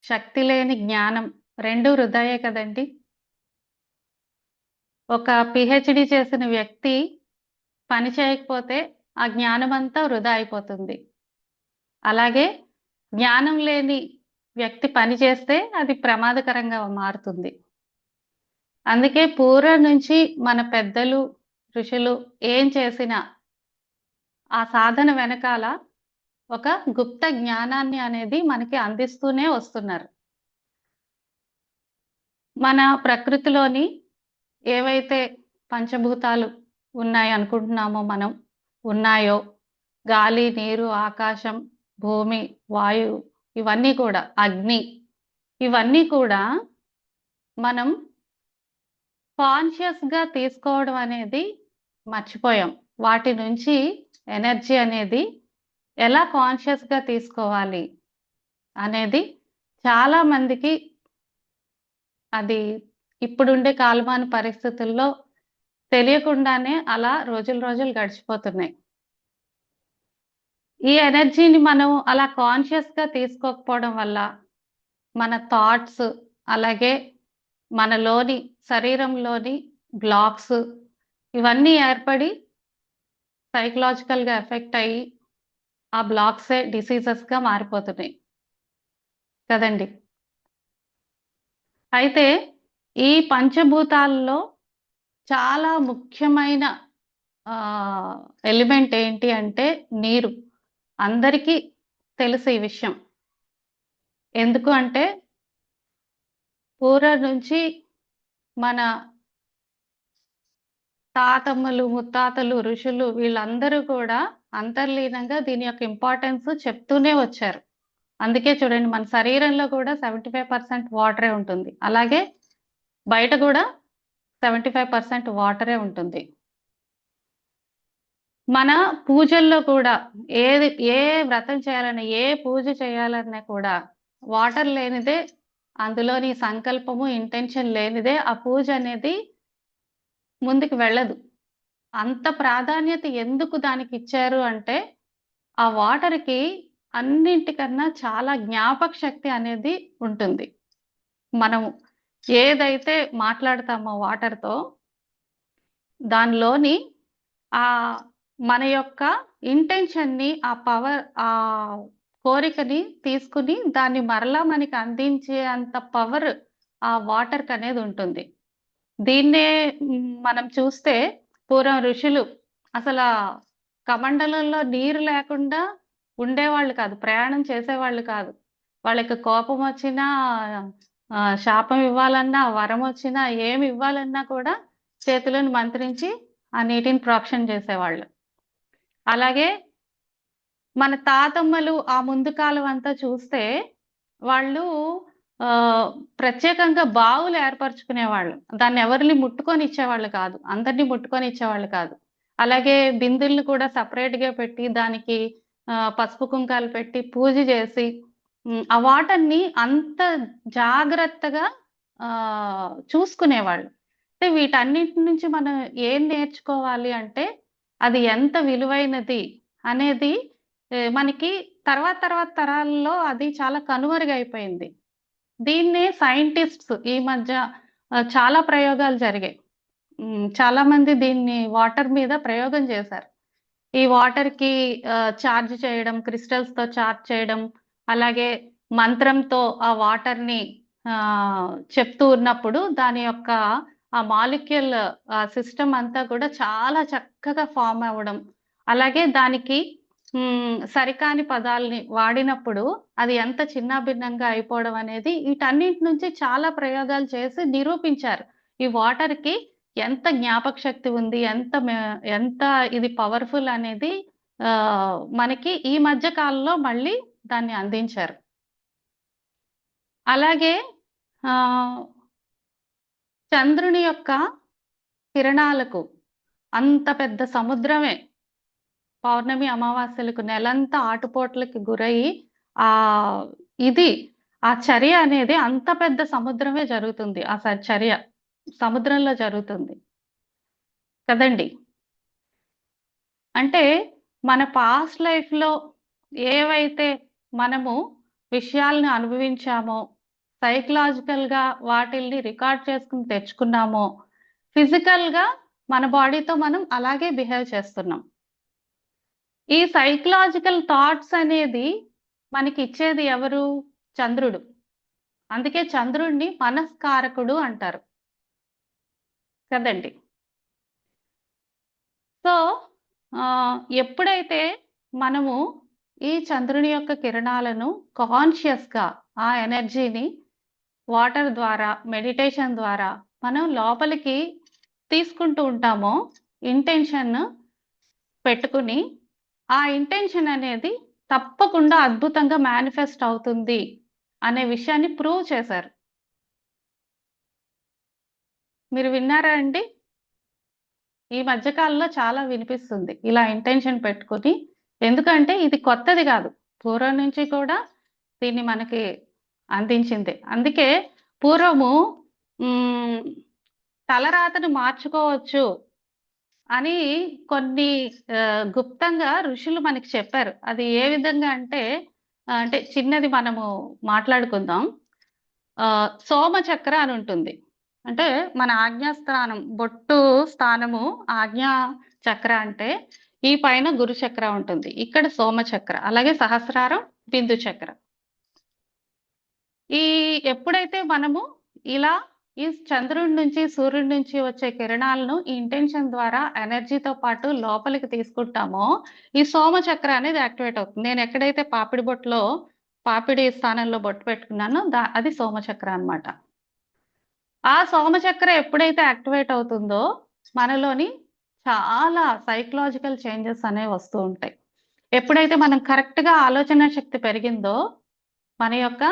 శక్తి లేని జ్ఞానం 2 వృధాయే కదండీ! ఒక పీహెచ్‌డీ చేసిన వ్యక్తి పని చేయకపోతే ఆ జ్ఞానమంతా వృధా అయిపోతుంది. అలాగే జ్ఞానం లేని వ్యక్తి పని చేస్తే అది ప్రమాదకరంగా మారుతుంది. అందుకే పూర్వం నుంచి మన పెద్దలు, ఋషులు ఏం చేసినా ఆ సాధన వెనకాల ఒక గుప్త జ్ఞానాన్ని అనేది మనకి అందిస్తూనే వస్తున్నారు. మన ప్రకృతిలోని ఏవైతే పంచభూతాలు ఉన్నాయనుకుంటున్నామో మనం, ఉన్నాయో గాలి, నీరు, ఆకాశం, భూమి, వాయువు ఇవన్నీ కూడా అగ్ని ఇవన్నీ కూడా మనం కాన్షియస్‌గా తీసుకోవడం అనేది మర్చిపోయాం. వాటి నుంచి ఎనర్జీ అనేది ఎలా కాన్షియస్‌గా తీసుకోవాలి అనేది చాలా మందికి అది ఇప్పుడుండే కాలమాన పరిస్థితుల్లో తెలియకుండానే అలా రోజులు గడిచిపోతున్నాయి. ఈ ఎనర్జీని మనం అలా కాన్షియస్‌గా తీసుకోకపోవడం వల్ల మన థాట్స్ అలాగే మనలోని శరీరంలోని బ్లాక్స్ ఇవన్నీ ఏర్పడి సైకలాజికల్‌గా ఎఫెక్ట్ అయ్యి ఆ బ్లాక్సే డిసీజెస్‌గా మారిపోతున్నాయి. కదండీ! అయితే ఈ పంచభూతాల్లో చాలా ముఖ్యమైన ఆహ్, ఎలిమెంట్ ఏంటి అంటే నీరు. అందరికీ తెలుసు ఈ విషయం. ఎందుకు అంటే పూర్వం నుంచి మన తాతమ్మలు, ముత్తాతలు, ఋషులు వీళ్ళందరూ కూడా అంతర్లీనంగా దీని యొక్క ఇంపార్టెన్స్ చెప్తూనే వచ్చారు. అందుకే చూడండి మన శరీరంలో కూడా 75% వాటరే ఉంటుంది. అలాగే బయట గూడా 75% వాటరే ఉంటుంది. మన పూజల్లో కూడా ఏది ఏ వ్రతం చేయాలన్నా, ఏ పూజ చేయాలన్నా కూడా వాటర్ లేనిదే అందులోని సంకల్పము, ఇంటెన్షన్ లేనిదే ఆ పూజ అనేది ముందుకు వెళ్ళదు. అంత ప్రాధాన్యత ఎందుకు దానికిచ్చారు అంటే, ఆ వాటర్‌కి అన్నింటికన్నా చాలా జ్ఞాపక శక్తి అనేది ఉంటుంది. మనం ఏదైతే మాట్లాడతామో వాటర్‌తో దానిలోని ఆహ్, మన యొక్క ఇంటెన్షన్‌ని ఆ పవర్ కోరికని తీసుకొని దాన్ని మరలా మనకి అందించే అంత పవర్ ఆ వాటర్‌కనేది ఉంటుంది. దీన్నే మనం చూస్తే పూర్వం ఋషులు అసలా కమండలంలో నీరు లేకుండా ఉండేవాళ్ళు కాదు. ప్రయాణం చేసేవాళ్ళు కాదు. వాళ్ళకి కోపమొచ్చినా శాపం ఇవ్వాలన్నా, వరమొచ్చినా, ఏమి ఇవ్వాలన్నా కూడా చేతులను మంత్రించి ఆ నీటిని ప్రోక్షణ చేసేవాళ్ళు. అలాగే మన తాతమ్మలు ఆ ముందు కాలం అంతా చూస్తే వాళ్ళు ప్రత్యేకంగా బావులు ఏర్పరచుకునేవాళ్ళు. దాన్నెవరిని ముట్టుకొనిచ్చేవాళ్ళు కాదు. అందరిని ముట్టుకొనిచ్చేవాళ్ళు కాదు. అలాగే బిందెలను కూడా సెపరేట్‌గా పెట్టి దానికి పసుపు, కుంకాలు పెట్టి పూజ చేసి ఆ వాటర్‌ని అంత జాగ్రత్తగా చూసుకునేవాళ్ళు. అంటే వీటన్నిటి నుంచి మనం ఏం నేర్చుకోవాలి అంటే అది ఎంత విలువైనది అనేది మనకి తర్వాత తరాల్లో అది చాలా కనుమరుగైపోయింది. దీన్నే సైంటిస్ట్స్ ఈ మధ్య చాలా ప్రయోగాలు జరిగాయి. చాలామంది దీన్ని వాటర్ మీద ప్రయోగం చేశారు. ఈ వాటర్‌కి చార్జ్ చేయడం, క్రిస్టల్స్‌తో చార్జ్ చేయడం, అలాగే మంత్రంతో ఆ వాటర్‌ని చెప్తూ ఉన్నప్పుడు దాని యొక్క ఆ మాలిక్యూల్ సిస్టమ్ అంతా కూడా చాలా చక్కగా ఫార్మ్ అవ్వడం. అలాగే దానికి సరికాని పదాల్ని వాడినప్పుడు అది ఎంత చిన్నాభిన్నంగా అయిపోవడం అనేది వీటన్నిటి నుంచి చాలా ప్రయోగాలు చేసి నిరూపించారు. ఈ వాటర్‌కి ఎంత జ్ఞాపక శక్తి ఉంది, ఎంత ఇది పవర్‌ఫుల్ అనేది మనకి ఈ మధ్య కాలంలో మళ్ళీ దాన్ని అందించారు. అలాగే ఆహ్, చంద్రుని యొక్క కిరణాలకు అంత పెద్ద సముద్రమే పౌర్ణమి, అమావాస్యలకు నెలంతా ఆటుపోట్లకి గురయ్యి ఆహ్, ఇది ఆ చర్య అనేది అంత పెద్ద సముద్రమే జరుగుతుంది. ఆ చర్య సముద్రంలో జరుగుతుంది. కదండీ! అంటే మన పాస్ట్ లైఫ్‌లో ఏవైతే మనము విషయాలను అనుభవించామో, సైకలాజికల్‌గా వాటిల్ని రికార్డ్ చేసుకొని తెచ్చుకున్నామో, ఫిజికల్‌గా మన బాడీతో మనం అలాగే బిహేవ్ చేస్తున్నాం. ఈ సైకలాజికల్ థాట్స్ అనేది మనకిచ్చేది ఎవరు? చంద్రుడు. అందుకే చంద్రుడిని మనస్కారకుడు అంటారు. కదండీ! సో, ఎప్పుడైతే మనము ఈ చంద్రుని యొక్క కిరణాలను కాన్షియస్‌గా ఆ ఎనర్జీని వాటర్ ద్వారా, మెడిటేషన్ ద్వారా మనం లోపలికి తీసుకుంటూ ఉంటామో, ఇంటెన్షన్ పెట్టుకుని, ఆ ఇంటెన్షన్ అనేది తప్పకుండా అద్భుతంగా మేనిఫెస్ట్ అవుతుంది అనే విషయాన్ని ప్రూవ్ చేశారు. మీరు విన్నారా అండి? ఈ మధ్య కాలంలో చాలా వినిపిస్తుంది. ఇలా ఇంటెన్షన్ పెట్టుకొని ఎందుకంటే ఇది కొత్తది గాదు. పూర్వం నుంచి కూడా దీన్ని మనకి అందించిందే. అందుకే పూర్వము హ్మ్. తలరాతను మార్చుకోవచ్చు అని కొన్ని గుప్తంగా ఋషులు మనకి చెప్పారు. అది ఏ విధంగా అంటే అంటే చిన్నది మనము మాట్లాడుకుందాం. సోమచక్ర అని ఉంటుంది. అంటే మన ఆజ్ఞాస్థానం బొట్టు స్థానము ఆజ్ఞా చక్ర అంటే ఈ పైన గురు చక్ర ఉంటుంది. ఇక్కడ సోమచక్ర. అలాగే సహస్రారం బిందు చక్ర. ఈ ఎప్పుడైతే మనము ఇలా ఈ చంద్రుడి నుంచి, సూర్యుడి నుంచి వచ్చే కిరణాలను ఈ ఇంటెన్షన్ ద్వారా ఎనర్జీతో పాటు లోపలికి తీసుకుంటామో, ఈ సోమచక్ర అనేది యాక్టివేట్ అవుతుంది. నేను ఎక్కడైతే పాపిడి స్థానంలో బొట్టు పెట్టుకున్నానో అది సోమచక్ర అన్నమాట. ఆ సోమచక్ర ఎప్పుడైతే యాక్టివేట్ అవుతుందో, మనలోని చాలా సైకలాజికల్ చేంజెస్ అనేవి వస్తూ ఉంటాయి. ఎప్పుడైతే మనం కరెక్ట్‌గా ఆలోచన శక్తి పెరిగిందో, మన యొక్క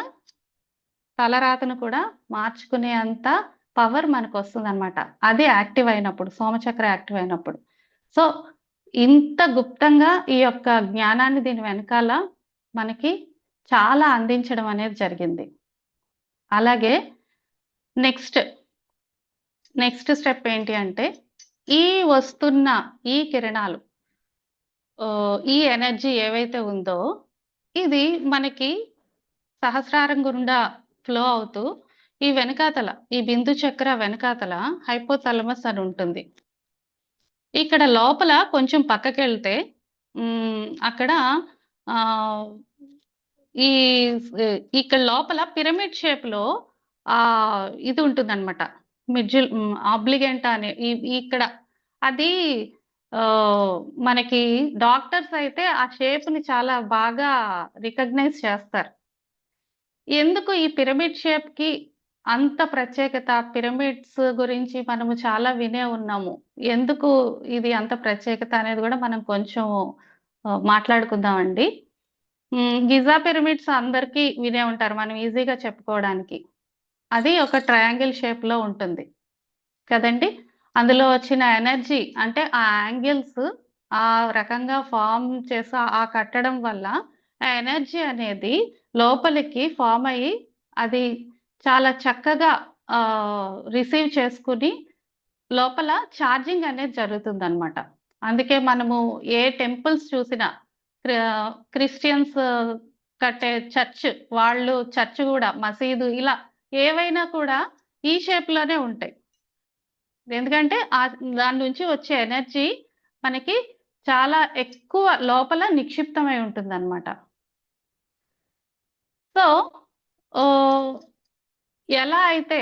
తలరాతను కూడా మార్చుకునే అంత పవర్ మనకొస్తుందనమాట. అది యాక్టివ్ అయినప్పుడు, సోమచక్ర యాక్టివ్ అయినప్పుడు. సో, ఇంత గుప్తంగా ఈ యొక్క జ్ఞానాన్ని దీని వెనకాల మనకి చాలా అందించడం అనేది జరిగింది. అలాగే నెక్స్ట్, నెక్స్ట్ స్టెప్ ఏంటి అంటే, ఈ వస్తున్న ఈ కిరణాలు ఈ ఎనర్జీ ఏవైతే ఉందో, ఇది మనకి సహస్రారం గుండా ఫ్లో అవుతూ, ఈ వెనకాతల ఈ బిందు చక్ర వెనకాతల హైపోథాలమస్ అని ఉంటుంది. ఇక్కడ లోపల కొంచెం పక్కకెళ్తే అక్కడ ఆహ్, ఈ ఇక్కడ లోపల పిరమిడ్ షేప్‌లో ఇది ఉంటుందన్నమాట. ఆబ్లిగెంటా అనే ఇక్కడ అది ఆహ్, మనకి డాక్టర్స్ అయితే ఆ షేప్‌ని చాలా బాగా రికగ్నైజ్ చేస్తారు. ఎందుకు ఈ పిరమిడ్ షేప్‌కి అంత ప్రత్యేకత? పిరమిడ్స్ గురించి మనము చాలా వినే ఉన్నాము. ఎందుకు ఇది అంత ప్రత్యేకత అనేది గూడా మనం కొంచెం మాట్లాడుకుందామండి. గిజా పిరమిడ్స్ అందరికీ వినే ఉంటారు. మనం ఈజీగా చెప్పుకోవడానికి. అది ఒక ట్రయాంగిల్ షేప్‌లో ఉంటుంది. కదండీ! అందులో వచ్చిన ఎనర్జీ అంటే ఆ యాంగిల్స్ ఆ రకంగా ఫార్మ్ చేసి ఆ కట్టడం వల్ల ఆ ఎనర్జీ అనేది లోపలికి ఫార్మ్ అయ్యి అది చాలా చక్కగా రిసీవ్ చేసుకొని లోపల ఛార్జింగ్ అనేది జరుగుతుందనమాట. అందుకే మనము ఏ టెంపుల్స్ చూసినా క్ర క్రిస్టియన్స్ కట్టే వాళ్ళు చర్చ్ గూడా మసీదు ఇలా ఏవైనా కూడా ఈ షేప్‌లోనే ఉంటాయి. ఎందుకంటే దాని నుంచి వచ్చే ఎనర్జీ మనకి చాలా ఎక్కువ లోపల నిక్షిప్తమై ఉంటుందన్నమాట. సో, ఓహ్, ఎలా అయితే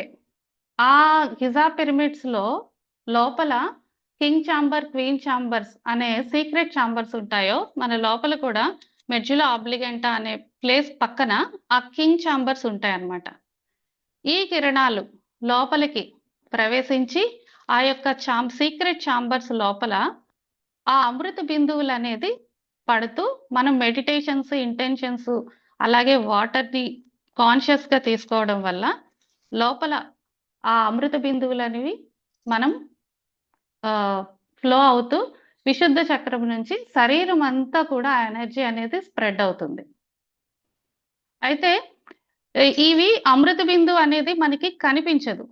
ఆ గిజా పిరమిడ్స్‌లో లోపల కింగ్ చాంబర్, క్వీన్ చాంబర్స్ అనే సీక్రెట్ చాంబర్స్ ఉంటాయో, మన లోపల కూడా మెడ్యులా ఆబ్లిగెంటా అనే ప్లేస్ పక్కన ఆ కింగ్ చాంబర్స్ ఉంటాయన్నమాట. ఈ కిరణాలు లోపలికి ప్రవేశించి ఆ యొక్క సీక్రెట్ చాంబర్స్ లోపల ఆ అమృత బిందువులనేది పడుతూ మనం మెడిటేషన్స్, ఇంటెన్షన్స్ అలాగే వాటర్‌ని కాన్షియస్‌గా తీసుకోవడం వల్ల లోపల ఆ అమృత బిందువులనేవి మనం ఆహ్, ఫ్లో అవుతూ విశుద్ధ చక్రం నుంచి శరీరం అంతా కూడా ఆ ఎనర్జీ అనేది స్ప్రెడ్ అవుతుంది. అయితే ఇవి అమృత బిందువు అనేది మనకి కనిపించదు.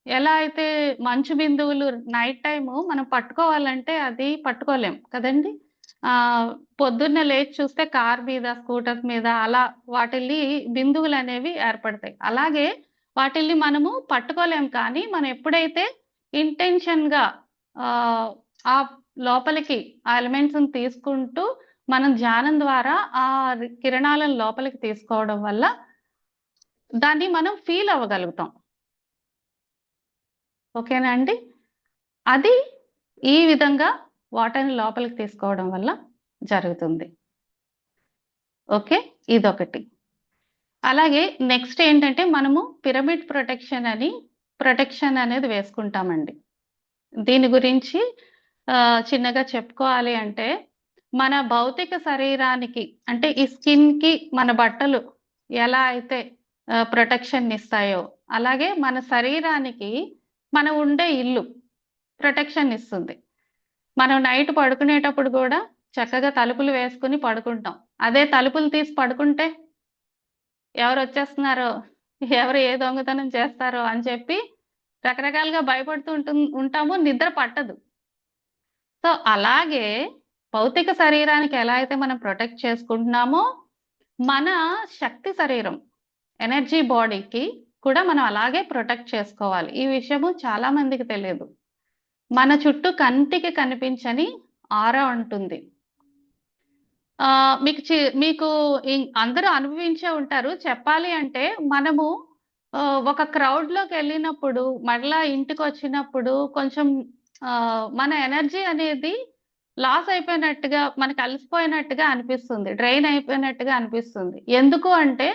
ఎలా అయితే మంచు బిందువులు నైట్ టైము మనం పట్టుకోవాలంటే అది పట్టుకోలేం కదండీ! పొద్దున్నే లేచి చూస్తే కార్ మీద, స్కూటర్ మీద అలా వాటిల్ని బిందువులనేవి ఏర్పడతాయి. అలాగే వాటిల్ని మనము పట్టుకోలేం. కానీ మనం ఎప్పుడైతే ఇంటెన్షన్‌గా ఆహ్, ఆ లోపలికి ఆ ఎలిమెంట్స్‌ని తీసుకుంటూ మనం ధ్యానం ద్వారా ఆ కిరణాలను లోపలికి తీసుకోవడం వల్ల దాన్ని మనం ఫీల్ అవ్వగలుగుతాం. ఓకేనా అండి? అది ఈ విధంగా వాటర్‌ని లోపలికి తీసుకోవడం వల్ల జరుగుతుంది. ఓకే. ఇదొకటి. అలాగే నెక్స్ట్ ఏంటంటే మనము పిరమిడ్ ప్రొటెక్షన్ అనేది వేసుకుంటామండి. దీని గురించి చిన్నగా చెప్పుకోవాలి అంటే, మన భౌతిక శరీరానికి అంటే ఈ స్కిన్‌కి మన బట్టలు ఎలా అయితే ప్రొటెక్షన్ ఇస్తాయో, అలాగే మన శరీరానికి మనం ఉండే ఇల్లు ప్రొటెక్షన్ ఇస్తుంది. మనం నైట్ పడుకునేటప్పుడు గూడా చక్కగా తలుపులు వేసుకొని పడుకుంటాం. అదే తలుపులు తీసి పడుకుంటే ఎవరొచ్చేస్తున్నారో, ఎవరు ఏ దొంగతనం చేస్తారో అని చెప్పి రకరకాలుగా భయపడుతూ ఉంటాము. నిద్ర పట్టదు. సో, అలాగే భౌతిక శరీరానికి ఎలా అయితే మనం ప్రొటెక్ట్ చేసుకుంటున్నామో, మన శక్తి శరీరం, ఎనర్జీ బాడీకి కూడా మనం అలాగే ప్రొటెక్ట్ చేసుకోవాలి. ఈ విషయము చాలా మందికి తెలీదు. మన చుట్టూ కంటికి కనిపించని ఆరా ఉంటుంది. మీకు అందరూ అనుభవించే ఉంటారు. చెప్పాలి అంటే మనము ఒక క్రౌడ్‌లోకెళ్ళినప్పుడు, మరలా ఇంటికొచ్చినప్పుడు కొంచెం మన ఎనర్జీ అనేది లాస్ అయిపోయినట్టుగా, మనకు అలసిపోయినట్టుగా అనిపిస్తుంది. డ్రైన్ అయిపోయినట్టుగా అనిపిస్తుంది. ఎందుకు అంటే,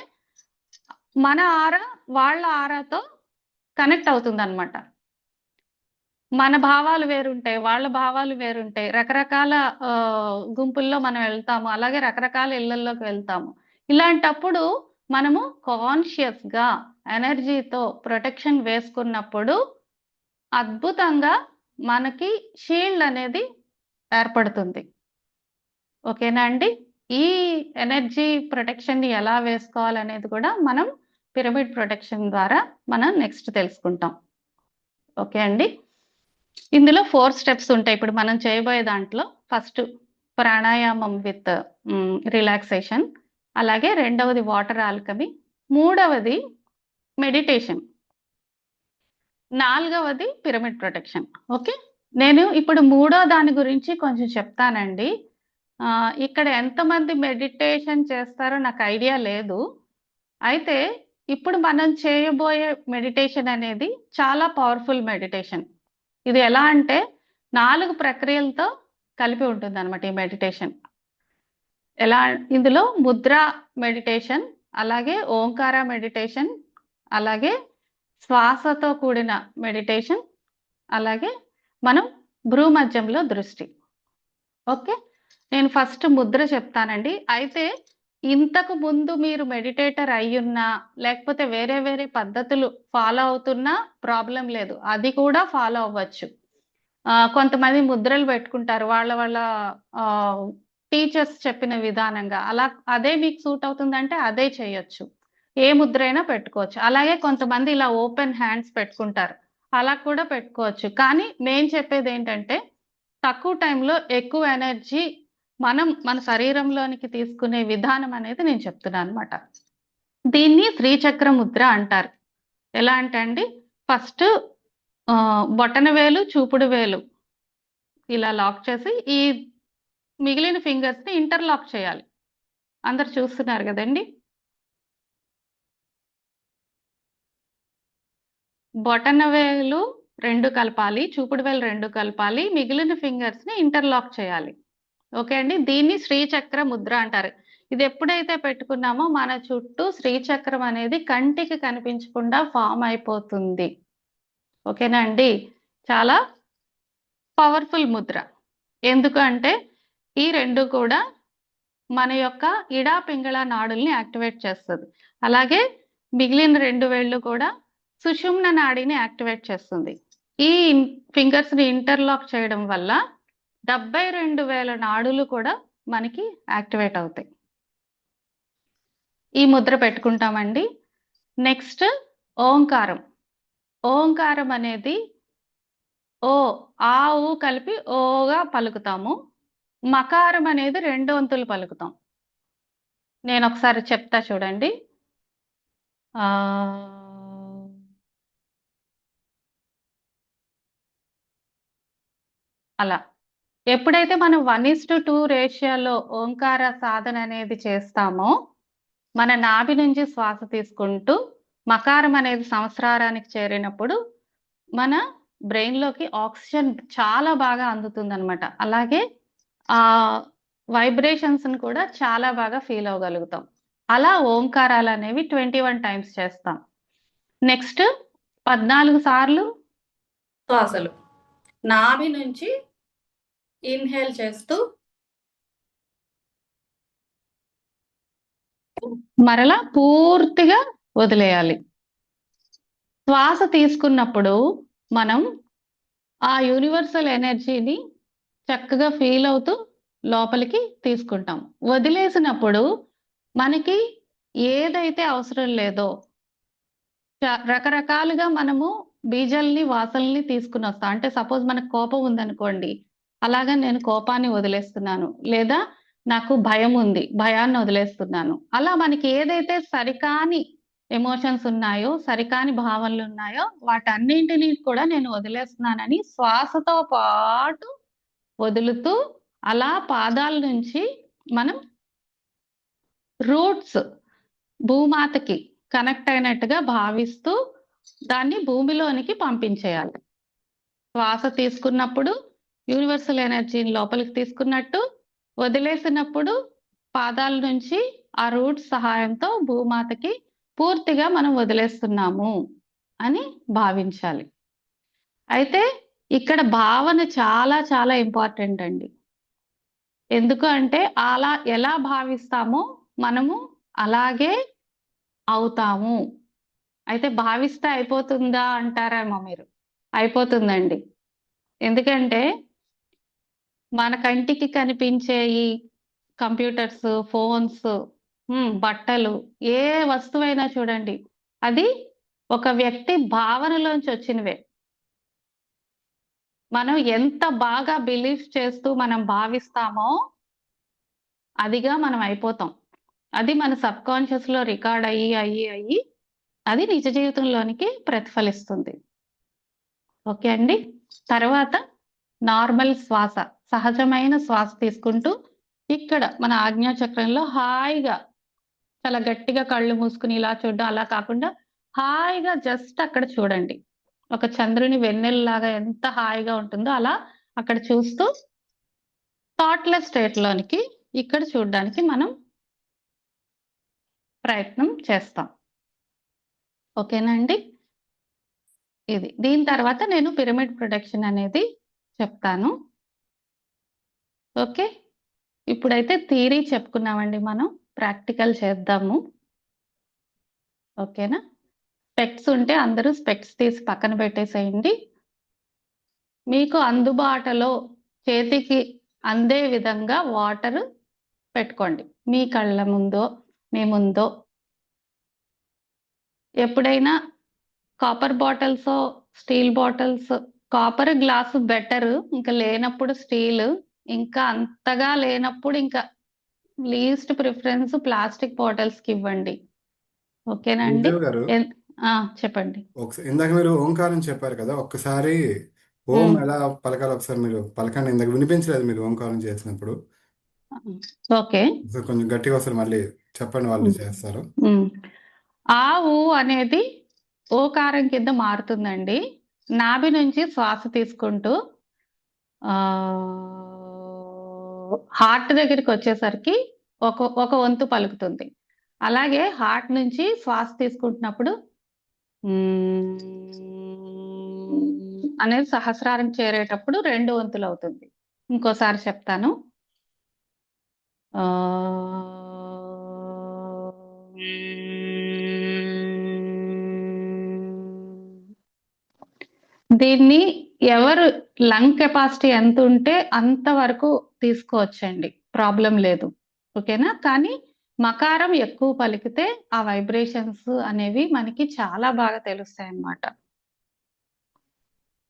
మన ఆరా వాళ్ళ ఆరాతో కనెక్ట్ అవుతుందనమాట. మన భావాలు వేరుంటాయి. వాళ్ళ భావాలు వేరుంటాయి. రకరకాల గుంపుల్లో మనం వెళ్తాము. అలాగే రకరకాల ఇళ్లల్లోకి వెళ్తాము. ఇలాంటప్పుడు మనము కాన్షియస్‌గా ఎనర్జీతో ప్రొటెక్షన్ వేసుకున్నప్పుడు అద్భుతంగా మనకి షీల్డ్ అనేది ఏర్పడుతుంది. ఓకేనా అండి? ఈ ఎనర్జీ ప్రొటెక్షన్‌ని ఎలా వేసుకోవాలనేది కూడా మనం పిరమిడ్ ప్రొటెక్షన్ ద్వారా మనం నెక్స్ట్ తెలుసుకుంటాం. ఓకే అండి. ఇందులో 4 స్టెప్స్ ఉంటాయి. ఇప్పుడు మనం చేయబోయే దాంట్లో ఫస్ట్ ప్రాణాయామం విత్ రిలాక్సేషన్. అలాగే రెండవది వాటర్ ఆల్కమీ. మూడవది మెడిటేషన్. నాలుగవది పిరమిడ్ ప్రొటెక్షన్. ఓకే. నేను ఇప్పుడు మూడో దాని గురించి కొంచెం చెప్తానండి. ఇక్కడ ఎంతమంది మెడిటేషన్ చేస్తారో నాకు ఐడియా లేదు. అయితే ఇప్పుడు మనం చేయబోయే మెడిటేషన్ అనేది చాలా పవర్‌ఫుల్ మెడిటేషన్. ఇది ఎలా అంటే 4 ప్రక్రియలతో కలిపి ఉంటుందన్నమాట ఈ మెడిటేషన్. ఇందులో ముద్ర మెడిటేషన్, అలాగే ఓంకార మెడిటేషన్, అలాగే శ్వాసతో కూడిన మెడిటేషన్, అలాగే మనం భ్రూమధ్యంలో దృష్టి. ఓకే. నేను ఫస్ట్ ముద్ర చెప్తానండి. అయితే ఇంతకు ముందు మీరు మెడిటేటర్ అయ్యున్నా, లేకపోతే వేరే వేరే పద్ధతులు ఫాలో అవుతున్నా ప్రాబ్లమ్ లేదు. అది కూడా ఫాలో అవ్వచ్చు. కొంతమంది ముద్రలు పెట్టుకుంటారు. వాళ్ళ టీచర్స్ చెప్పిన విధానంగా. అదే మీకు సూట్ అవుతుందంటే అదే చేయొచ్చు. ఏ ముద్రైనా పెట్టుకోవచ్చు. అలాగే కొంతమంది ఇలా ఓపెన్ హ్యాండ్స్ పెట్టుకుంటారు. అలా కూడా పెట్టుకోవచ్చు. కానీ నేను చెప్పేదేంటంటే, తక్కువ టైంలో ఎక్కువ ఎనర్జీ మన శరీరంలోనికి తీసుకునే విధానం అనేది నేను చెప్తున్నానన్నమాట. దీన్ని శ్రీచక్ర ముద్ర అంటారు. ఎలా అంటే అండి, ఫస్ట్ బొటనవేలు, చూపుడు వేలు ఇలా లాక్ చేసి, ఈ మిగిలిన ఫింగర్స్‌ని ఇంటర్‌లాక్ చేయాలి. అందరూ చూస్తున్నారు గదండీ! బొటనవేలు 2 కలపాలి. చూపుడు వేలు 2 కలపాలి. మిగిలిన ఫింగర్స్‌ని ఇంటర్‌లాక్ చేయాలి. ఓకే అండి. దీన్ని శ్రీచక్ర ముద్ర అంటారు. ఇది ఎప్పుడైతే పెట్టుకున్నామో మన చుట్టూ శ్రీచక్రం అనేది కంటికి కనిపించకుండా ఫార్మ్ అయిపోతుంది. ఓకేనా అండి? చాలా పవర్‌ఫుల్ ముద్ర. ఎందుకు అంటే ఈ 2 కూడా మన యొక్క ఇడా, పింగళ నాడుల్ని యాక్టివేట్ చేస్తది. అలాగే మిగిలిన 2 వేళ్ళు కూడా సుషుమ్న నాడిని యాక్టివేట్ చేస్తుంది. ఈ ఫింగర్స్‌ని ఇంటర్‌లాక్ చేయడం వల్ల 72,000 నాడులు కూడా మనకి యాక్టివేట్ అవుతాయి. ఈ ముద్ర పెట్టుకుంటామండి. నెక్స్ట్ ఓంకారం. ఓంకారం అనేది ఓ, ఆ, ఊ కలిపి ఓగా పలుకుతాము. మకారం అనేది 2 వంతులు పలుకుతాం. నేను ఒకసారి చెప్తా చూడండి. అలా. ఎప్పుడైతే మనం 1:2 రేషియోలో ఓంకార సాధన అనేది చేస్తామో, మన నాభి నుంచి శ్వాస తీసుకుంటూ మకారం అనేది సంవత్సరానికి చేరినప్పుడు మన బ్రెయిన్‌లోకి ఆక్సిజన్ చాలా బాగా అందుతుందనమాట. అలాగే వైబ్రేషన్స్‌ని కూడా చాలా బాగా ఫీల్ అవ్వగలుగుతాం. అలా ఓంకారాలనేవి 21 టైమ్స్ చేస్తాం. నెక్స్ట్ 14 సార్లు శ్వాసలు. నాభి నుంచి ఇన్‌హేల్ చేస్తూ మరలా పూర్తిగా వదిలేయాలి. శ్వాస తీసుకున్నప్పుడు మనం ఆ యూనివర్సల్ ఎనర్జీని చక్కగా ఫీల్ అవుతూ లోపలికి తీసుకుంటాం. వదిలేసినప్పుడు మనకి ఏదైతే అవసరం లేదో రకరకాలుగా మనము బీజాల్ని, వాసనల్ని తీసుకొనొస్తాం. అంటే సపోజ్ మనకు కోపం ఉందనుకోండి. అలాగా నేను కోపాన్ని వదిలేస్తున్నాను. లేదా నాకు భయం ఉంది. భయాన్ని వదిలేస్తున్నాను. అలా మనకి ఏదైతే సరికాని ఎమోషన్స్ ఉన్నాయో, సరికాని భావనలున్నాయో వాటన్నింటిని కూడా నేను వదిలేస్తున్నానని శ్వాసతో పాటు వదులుతూ అలా పాదాల నుంచి మనం రూట్స్ భూమాతకి కనెక్ట్ అయినట్టుగా భావిస్తూ దాన్ని భూమిలోనికి పంపించేయాలి. శ్వాస తీసుకున్నప్పుడు యూనివర్సల్ ఎనర్జీని లోపలికి తీసుకున్నట్టు, వదిలేసినప్పుడు పాదాల నుంచి ఆ రూట్స్ సహాయంతో భూమాతకి పూర్తిగా మనం వదిలేస్తున్నాము అని భావించాలి. అయితే ఇక్కడ భావన చాలా చాలా ఇంపార్టెంట్ అండి. ఎందుకు అంటే అలా ఎలా భావిస్తామో మనము అలాగే అవుతాము. అయితే భావిస్తే అయిపోతుందా అంటారేమో మీరు. అయిపోతుందండి. ఎందుకంటే మన కంటికి కనిపించే ఈ కంప్యూటర్స్, ఫోన్స్, బట్టలు ఏ వస్తువైనా చూడండి. అది ఒక వ్యక్తి భావనలోంచి వచ్చినవే. మనం ఎంత బాగా బిలీవ్ చేస్తూ మనం భావిస్తామో అదిగా మనం అయిపోతాం. అది మన సబ్‌కాన్షియస్‌లో రికార్డ్ అయ్యి అది నిజ జీవితంలోనికి ప్రతిఫలిస్తుంది. ఓకే అండి. తర్వాత నార్మల్ శ్వాస. సహజమైన శ్వాస తీసుకుంటూ ఇక్కడ మన ఆజ్ఞా చక్రంలో హాయిగా చాలా గట్టిగా కళ్ళు మూసుకొని ఇలా చూడడం అలా కాకుండా హాయిగా జస్ట్ అక్కడ చూడండి. ఒక చంద్రుని వెన్నెలలాగా ఎంత హాయిగా ఉంటుందో అలా అక్కడ చూస్తూ థాట్‌లెస్ స్టేట్‌లోనికి ఇక్కడ చూడడానికి మనం ప్రయత్నం చేస్తాం. ఓకేనా అండి? ఇది. దీని తర్వాత నేను పిరమిడ్ ప్రొడక్షన్ అనేది చెప్తాను. ఓకే. ఇప్పుడైతే థియరీ చెప్పుకున్నామండి మనం. ప్రాక్టికల్ చేద్దాము. ఓకేనా? స్పెక్ట్స్ ఉంటే అందరూ స్పెక్ట్స్ తీసి పక్కన పెట్టేసేయండి. మీకు అందుబాటులో చేతికి అందే విధంగా వాటర్ పెట్టుకోండి. మీ కళ్ళ ముందో, మీ ముందో. ఎప్పుడైనా కాపర్ బాటిల్సో, steel bottles copper glass better. ఇంకా లేనప్పుడు స్టీలు. ఇంకా అంతగా లేనప్పుడు ఇంకా లీస్ట్ ప్రిఫరెన్స్ ప్లాస్టిక్ బాటిల్స్‌కి ఇవ్వండి. ఓకేనా అండి? గురుదేవ్ గారు, చెప్పండి. ఇందాక మీరు ఓంకారం చెప్పారు కదా, ఒక్కసారి ఓం హ్మ్. ఎలా పలకాలి ఒకసారి మీరు పలకండి. ఇందాక వినిపించలేదు మీరు ఓంకారం చేసినప్పుడు. ఓకే. సో కొంచెం గట్టిగా ఒకసారి మళ్ళీ చెప్పండి, వాళ్ళు హ్మ్. చేస్తారు. హ్మ్. ఆ, ఊ అనేది ఓకారం కింద మారుతుందండి. నాభి నుంచి శ్వాస తీసుకుంటూ హార్ట్ దగ్గరికొచ్చేసరికి ఒక వంతు పలుకుతుంది. అలాగే హార్ట్ నుంచి శ్వాస తీసుకుంటున్నప్పుడు అనేది సహస్రారం చేరేటప్పుడు 2 వంతులవుతుంది. ఇంకోసారి చెప్తాను. దీన్ని ఎవరు లంగ్ కెపాసిటీ ఎంతుంటే అంతవరకు తీసుకోవచ్చండి. ప్రాబ్లమ్ లేదు. ఓకేనా? కానీ మకారం ఎక్కువ పలికితే ఆ వైబ్రేషన్స్ అనేవి మనకి చాలా బాగా తెలుస్తాయన్నమాట.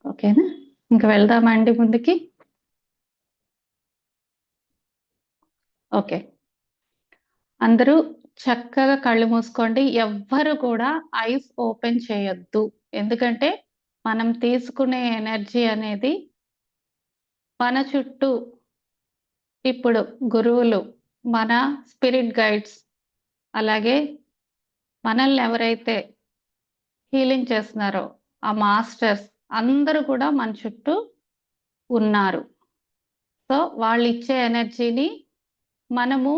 ఓకేనా? ఇంక వెళ్దామా అండి ముందుకి? ఓకే. అందరూ చక్కగా కళ్ళు మూసుకోండి. ఎవ్వరు కూడా ఐస్ ఓపెన్ చేయొద్దు. ఎందుకంటే, మనం తీసుకునే ఎనర్జీ అనేది మన చుట్టూ ఇప్పుడు గురువులు, మన స్పిరిట్ గైడ్స్, అలాగే మనల్ని ఎవరైతే హీలింగ్ చేస్తున్నారో, ఆ మాస్టర్స్ అందరూ కూడా మన చుట్టూ ఉన్నారు. సో, వాళ్ళిచ్చే ఎనర్జీని మనము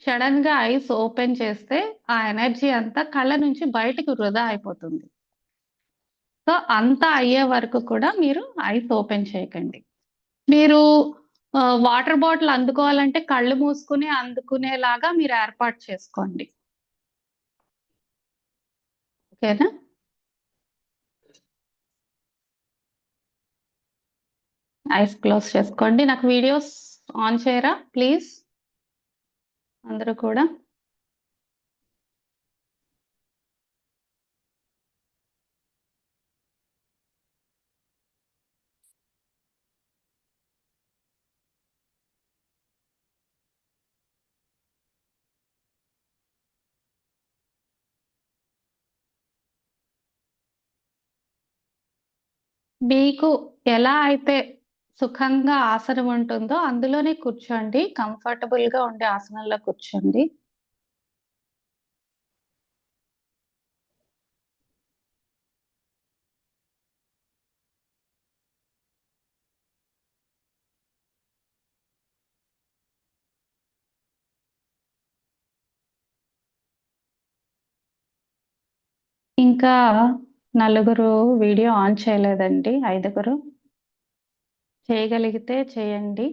సడెన్‌గా ఐస్ ఓపెన్ చేస్తే, ఆ ఎనర్జీ అంతా కళ్ళ నుంచి బయటికి వృధా అయిపోతుంది. సో, అంతా అయ్యే వరకు కూడా మీరు ఐస్ ఓపెన్ చేయకండి. మీరు వాటర్ బాటిల్ అందుకోవాలంటే కళ్ళు మూసుకొని అందుకునేలాగా మీరు ఏర్పాటు చేసుకోండి. ఓకేనా? ఐస్ క్లోజ్ చేసుకోండి. నాకు వీడియోస్ ఆన్ చేయరా ప్లీజ్? అందరూ కూడా. మీకు ఎలా అయితే సుఖంగా ఆసనం ఉంటుందో అందులోనే కూర్చోండి. కంఫర్టబుల్‌గా ఉండే ఆసనంలో కూర్చోండి. ఇంకా నలుగురు వీడియో ఆన్ చేయలేదండి. 5గురు. చేయగలిగితే చేయండి.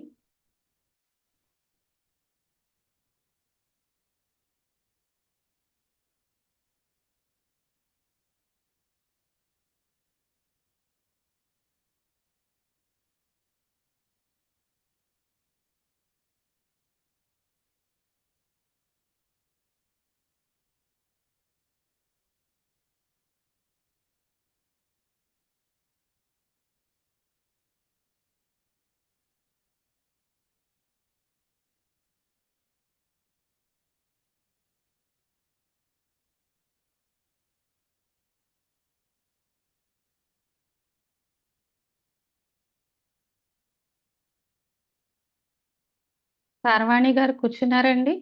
శర్వాణి గారు కూర్చున్నారండి?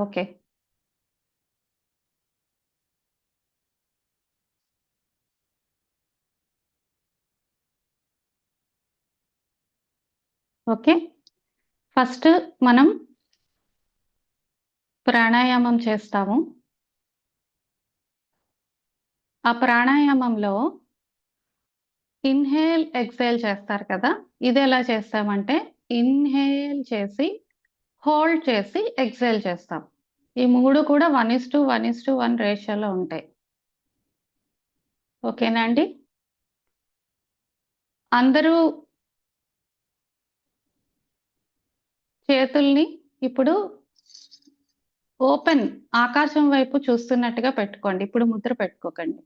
ఓకే. ఓకే. ఫస్ట్ మనం ప్రాణాయామం చేస్తాము. ఆ ప్రాణాయామంలో ఇన్‌హేల్, ఎక్స్‌హేల్ చేస్తారు కదా! ఇదెలా చేస్తామంటే, ఇన్‌హేల్ చేసి, హోల్డ్ చేసి, ఎక్స్‌హేల్ చేస్తాం. ఈ 3 కూడా 1:1:1 రేషియోలో ఉంటాయి. ఓకేనా అండి? అందరూ చేతుల్ని ఇప్పుడు ఓపెన్ ఆకాశం వైపు చూస్తున్నట్టుగా పెట్టుకోండి. ఇప్పుడు ముద్ర పెట్టుకోకండి.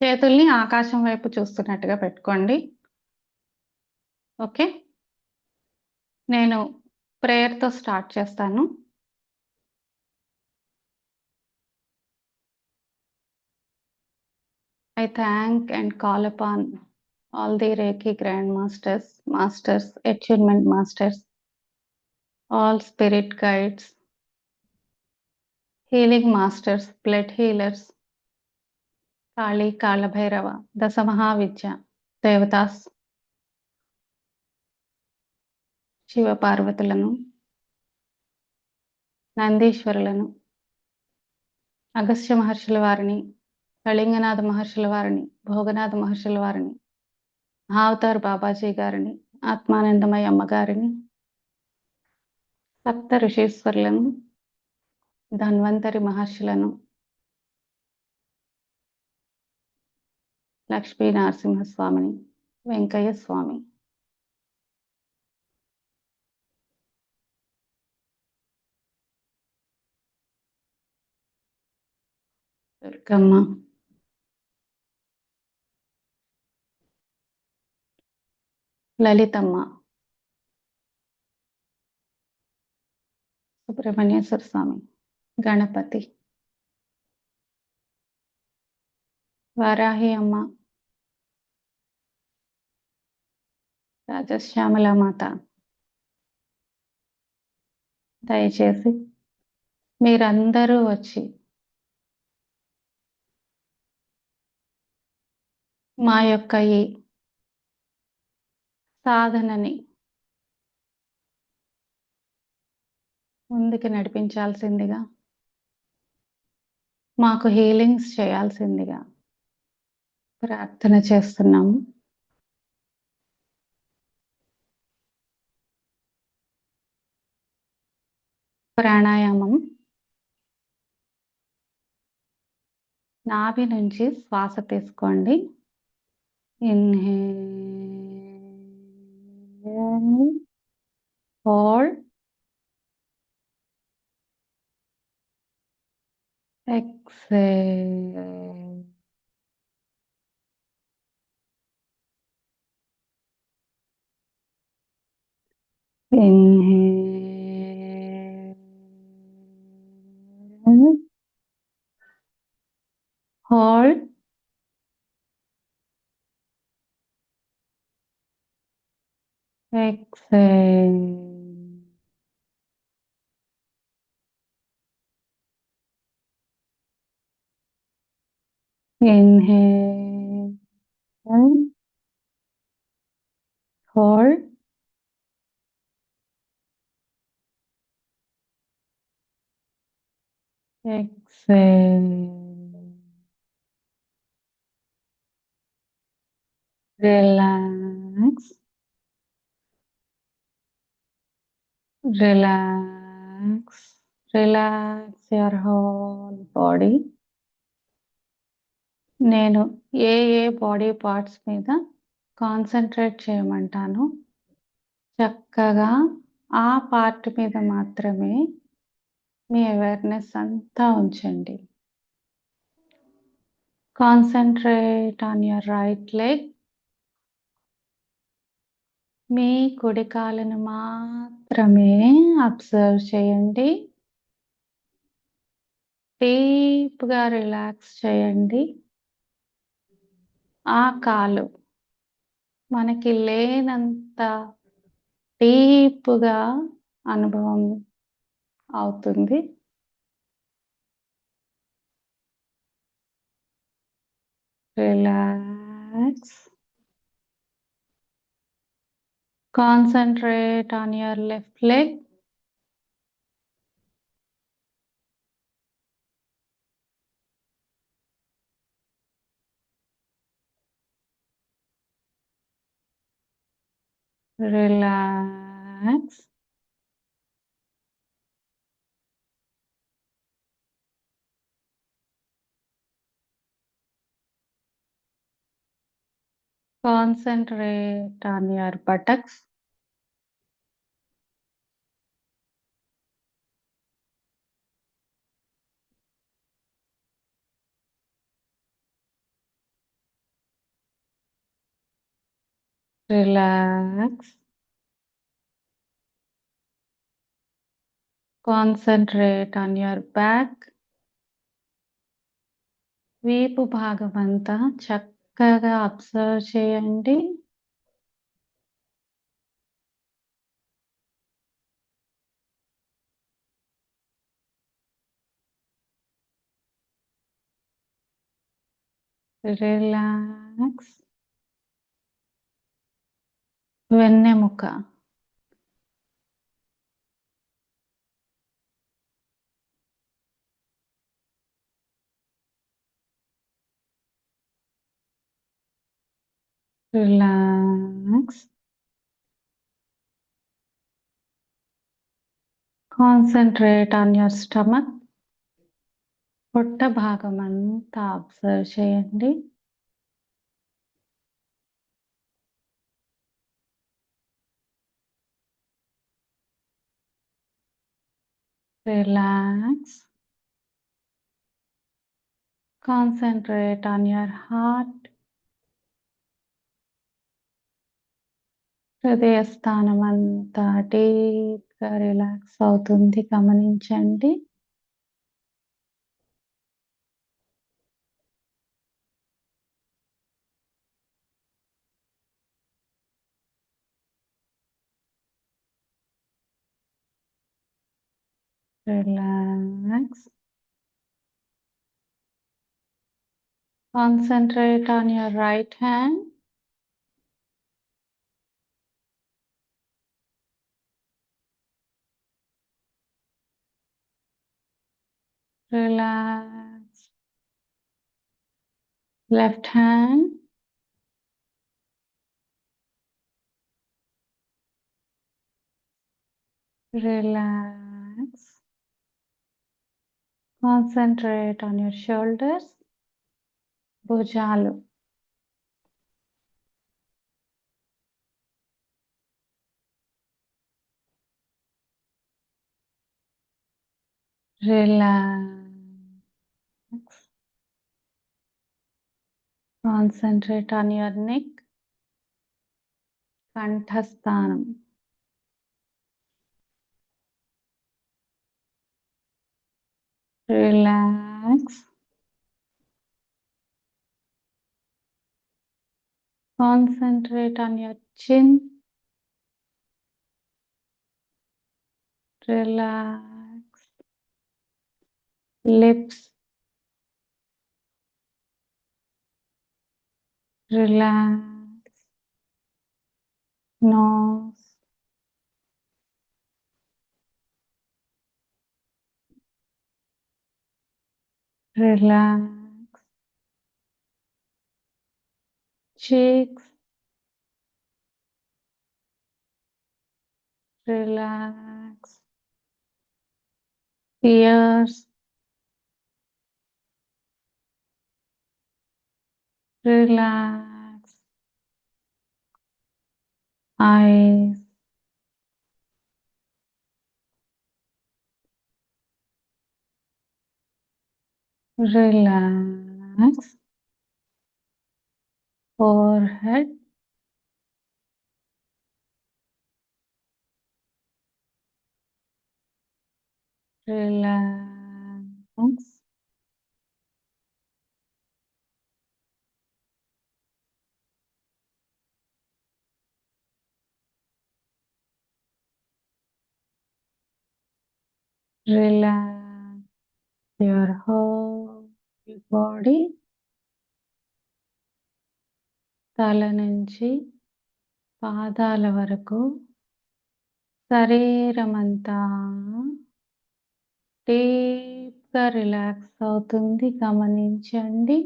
చేతుల్ని ఆకాశం వైపు చూస్తున్నట్టుగా పెట్టుకోండి. ఓకే. నేను ప్రేయర్‌తో స్టార్ట్ చేస్తాను. I thank and call upon all the Reiki grandmasters, masters, attunement masters, all spirit guides, healing masters, blood healers, Kali, Kalabhairava, Dasamahavidya, దేవతాస్, శివ పార్వతులను, నందీశ్వరులను, అగస్త్య మహర్షుల వారిని, కళింగనాథ మహర్షుల వారిని, భోగనాథ మహర్షుల వారిని, మహావతార్ బాబాజీ గారిని, ఆత్మానందమయ్య అమ్మగారిని, సప్త ఋషీశ్వరులను, ధన్వంతరి మహర్షులను, లక్ష్మీ నరసింహస్వామిని, వెంకయ్య స్వామి, దుర్గమ్మ, లలితమ్మ, సుబ్రహ్మణ్యేశ్వర స్వామి, గణపతి, వారాహి అమ్మ, రాజశ్యామల మాత. దయచేసి మీరందరూ వచ్చి మా యొక్క ఈ సాధనని ముందుకు నడిపించాల్సిందిగా, మాకు హీలింగ్స్ చేయాల్సిందిగా ప్రార్థన చేస్తున్నాము. ప్రాణాయామం. నాభి నుంచి శ్వాస తీసుకోండి. Inhale, hold, exhale. Inhale, hold, exhale. Inhale, hold, exhale. Relax, relax, relax your whole body. నేను ఏ బాడీ పార్ట్స్ మీద కాన్సంట్రేట్ చేయమంటాను, చక్కగా ఆ పార్ట్ మీద మాత్రమే మీ అవేర్నెస్ అంతా ఉంచండి. Concentrate on your right leg. మీ కుడి కాలును మాత్రమే అబ్జర్వ్ చేయండి. డీప్గా రిలాక్స్ చేయండి. ఆ కాలు మనకి లేనంత డీప్గా అనుభవం అవుతుంది. Relax. Concentrate on your left leg. Relax. Concentrate on your buttocks. Relax. Concentrate on your back. వీపు భాగమంతా చక్కగా అబ్జర్వ్ చేయండి. రిలాక్స్. వెన్నెముక. Relax. Concentrate on your stomach. పొట్ట భాగమంతా అబ్జర్వ్ చేయండి. Relax. Concentrate on your heart. హృదయ స్థానం అంతా డీప్‌గా రిలాక్స్ అవుతుంది గమనించండి. Relax. Concentrate on your right hand. Relax. Left hand. Relax. Concentrate on your shoulders. భుజాలు. Relax. Concentrate on your neck. కంఠస్థానం. Relax. Concentrate on your chin. Relax. Lips. Relax. Nose. Relax. Cheeks. Relax. Ears. Relax. Eyes. Relax. Forehead. Relax. Relax your whole body. తల నుంచి పాదాల వరకు శరీరమంతా డీప్‌గా relax అవుతుంది గమనించండి.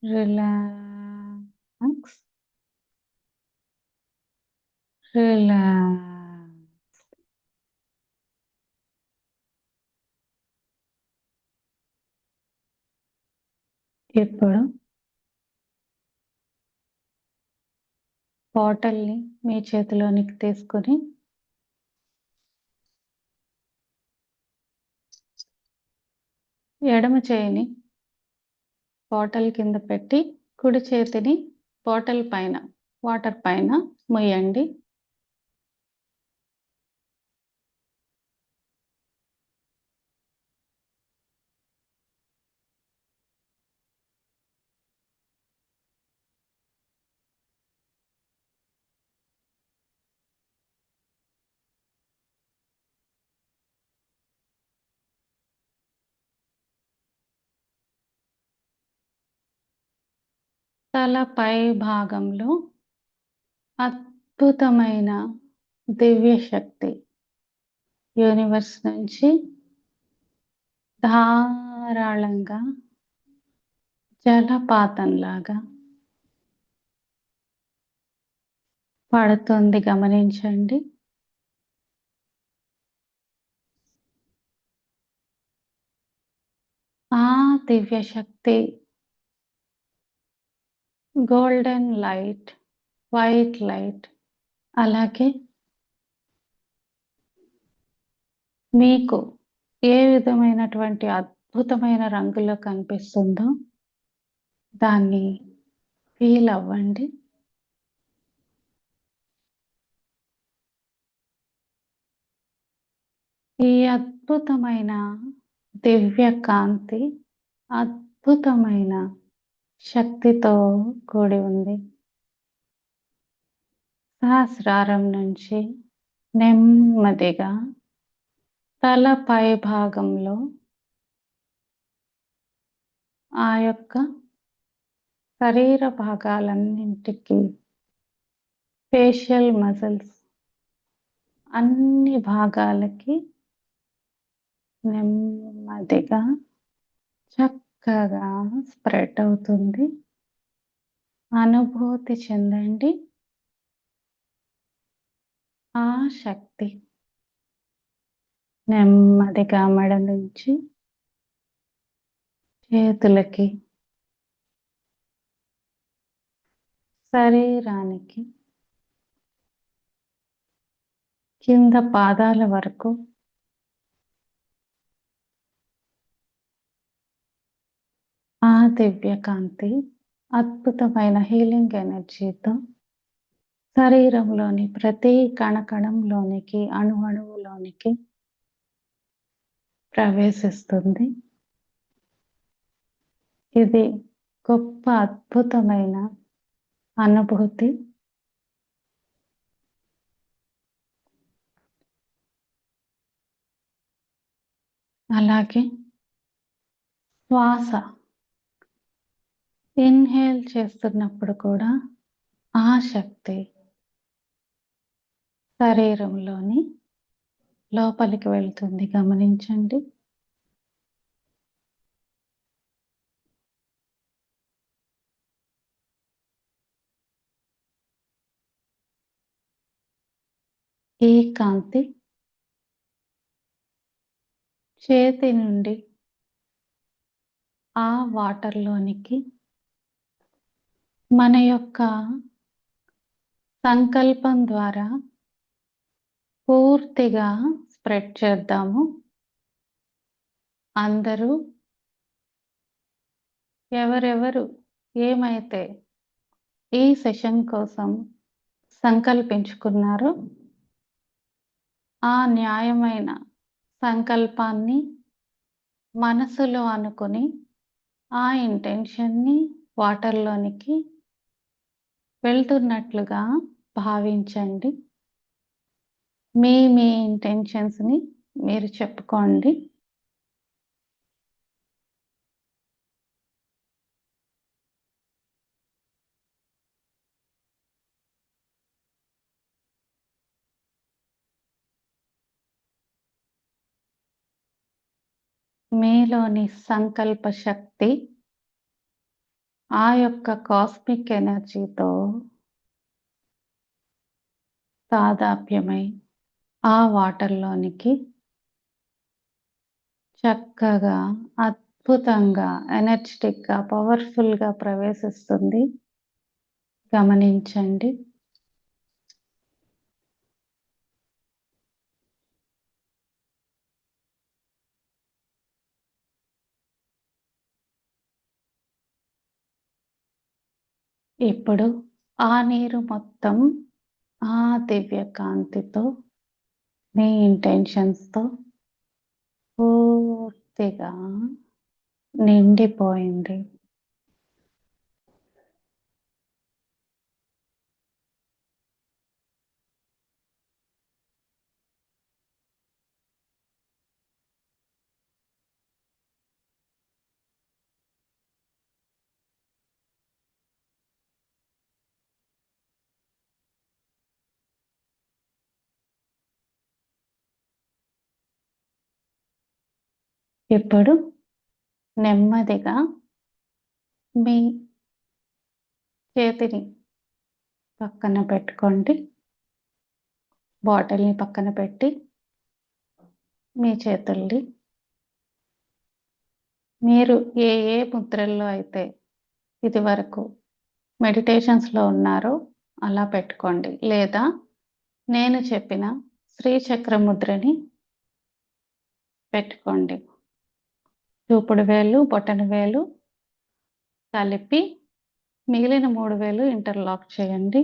Relax. Relax. ఇప్పుడు బాటిల్‌ని మీ చేతిలోనికి తీసుకొని ఎడమ చేయిని బాటిల్ కింద పెట్టి కుడి చేతిని బాటిల్ పైన వాటర్ పైన మొయ్యండి. తల పై భాగంలో అద్భుతమైన దివ్య శక్తి యూనివర్స్ నుంచి ధారాళంగా జలపాతంలాగా పడుతుంది గమనించండి. ఆ దివ్య శక్తి గోల్డెన్ లైట్, వైట్ లైట్ అలాగే మీకు ఏ విధమైనటువంటి అద్భుతమైన రంగులో కనిపిస్తుందో దాన్ని ఫీల్ అవ్వండి. ఈ అద్భుతమైన దివ్య కాంతి అద్భుతమైన శక్తితో కూడి ఉంది. సహస్రారం నుంచి నెమ్మదిగా తల పై భాగంలో ఆ యొక్క శరీర భాగాలన్నింటికి ఫేషియల్ మజిల్స్ అన్ని భాగాలకి నెమ్మదిగా చక్కగా స్ప్రెడ్ అవుతుంది. అనుభూతి చెందండి. ఆ శక్తి నెమ్మదిగా మెడ నుంచి చేతులకి, శరీరానికి, కింద పాదాల వరకు ఆ దివ్య కాంతి అద్భుతమైన హీలింగ్ ఎనర్జీతో శరీరంలోని ప్రతి కణకణంలోనికి, అణువులోనికి ప్రవేశిస్తుంది. ఇది గొప్ప అద్భుతమైన అనుభూతి. అలాగే శ్వాస ఇన్హేల్ చేస్తున్నప్పుడు కూడా ఆ శక్తి శరీరంలోని లోపలికి వెళ్తుంది. గమనించండి. ఈ కాంతి చేతి నుండి ఆ వాటర్లోనికి మన యొక్క సంకల్పం ద్వారా పూర్తిగా స్ప్రెడ్ చేద్దాము. అందరూ ఎవరెవరు ఏమైతే ఈ సెషన్ కోసం సంకల్పించుకున్నారో ఆ న్యాయమైన సంకల్పాన్ని మనసులో అనుకుని ఆ ఇంటెన్షన్ని వాటర్లోనికి వెళ్తున్నట్లుగా భావించండి. మీ ఇంటెన్షన్స్ని మీరు చెప్పుకోండి. మీలోని సంకల్ప శక్తి ఆ యొక్క కాస్మిక్ ఎనర్జీతో తాదాప్యమై ఆ వాటర్లోనికి చక్కగా, అద్భుతంగా, ఎనర్జెటిక్గా, పవర్ఫుల్గా ప్రవేశిస్తుంది. గమనించండి. ఇప్పుడు ఆ నీరు మొత్తం ఆ దివ్య కాంతితో మీ ఇంటెన్షన్స్తో పూర్తిగా నిండిపోయింది. ఇప్పుడు నెమ్మదిగా మీ చేతిని పక్కన పెట్టుకోండి. బాటిల్ని పక్కన పెట్టి మీ చేతుల్ని మీరు ఏ ముద్రల్లో అయితే ఇదివరకు మెడిటేషన్స్లో ఉన్నారో అలా పెట్టుకోండి. లేదా నేను చెప్పిన శ్రీచక్ర ముద్రని పెట్టుకోండి. చూపుడు వేలు, బొటన వేలు కలిపి మిగిలిన 3 వేలు ఇంటర్లాక్ చేయండి.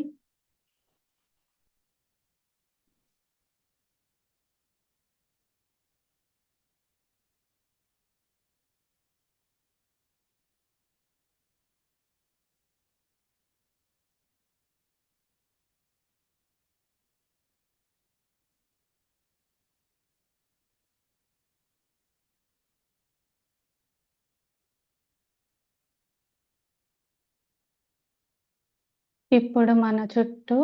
ఇప్పుడు మన చుట్టూ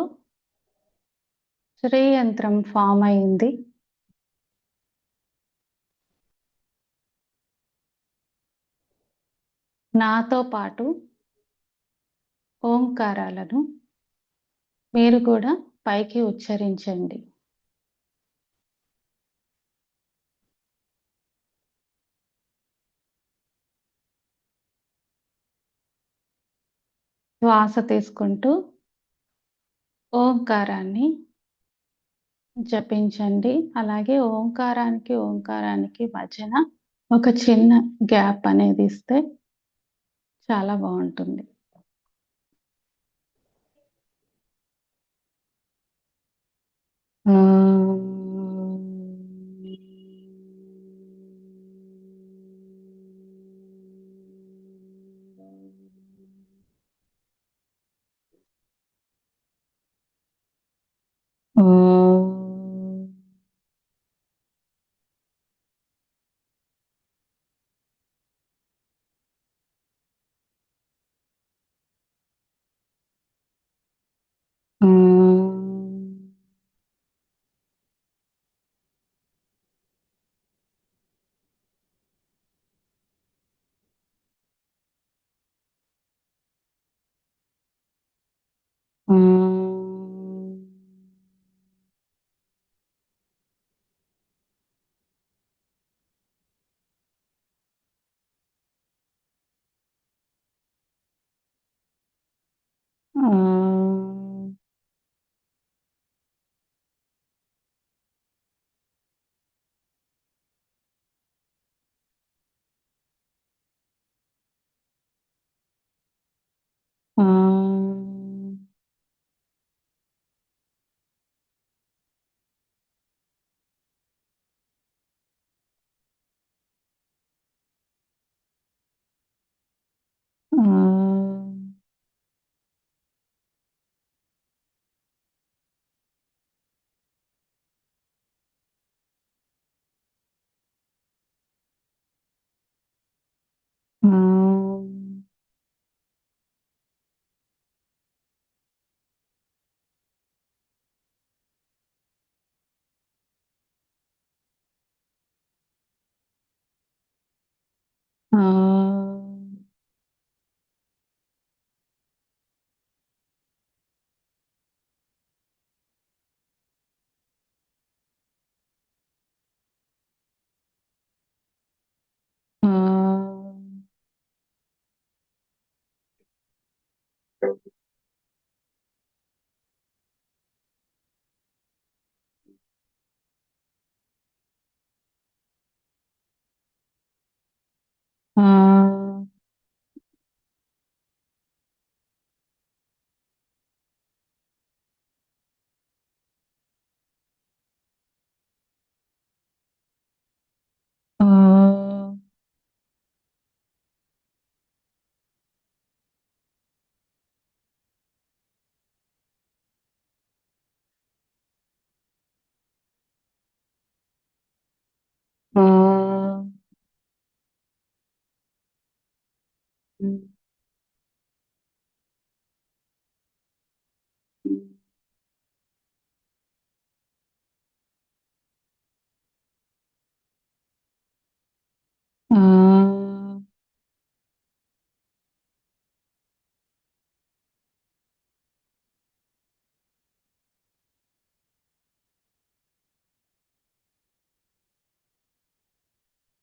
శ్రీయంత్రం ఫామ్ అయింది. నాతో పాటు ఓంకారాలను మీరు కూడా పైకి ఉచ్చరించండి. శ్వాస తీసుకుంటూ ఓంకారాన్ని జపించండి. అలాగే ఓంకారానికి మధ్యన ఒక చిన్న గ్యాప్ అనేది ఇస్తే చాలా బావుంటుంది. ఓం. ఓం. ఓం. ఓం. ఓం. ఓం. ఓం. ఓం. ఓం. ఓం. ఓం. ఓం. ఓం.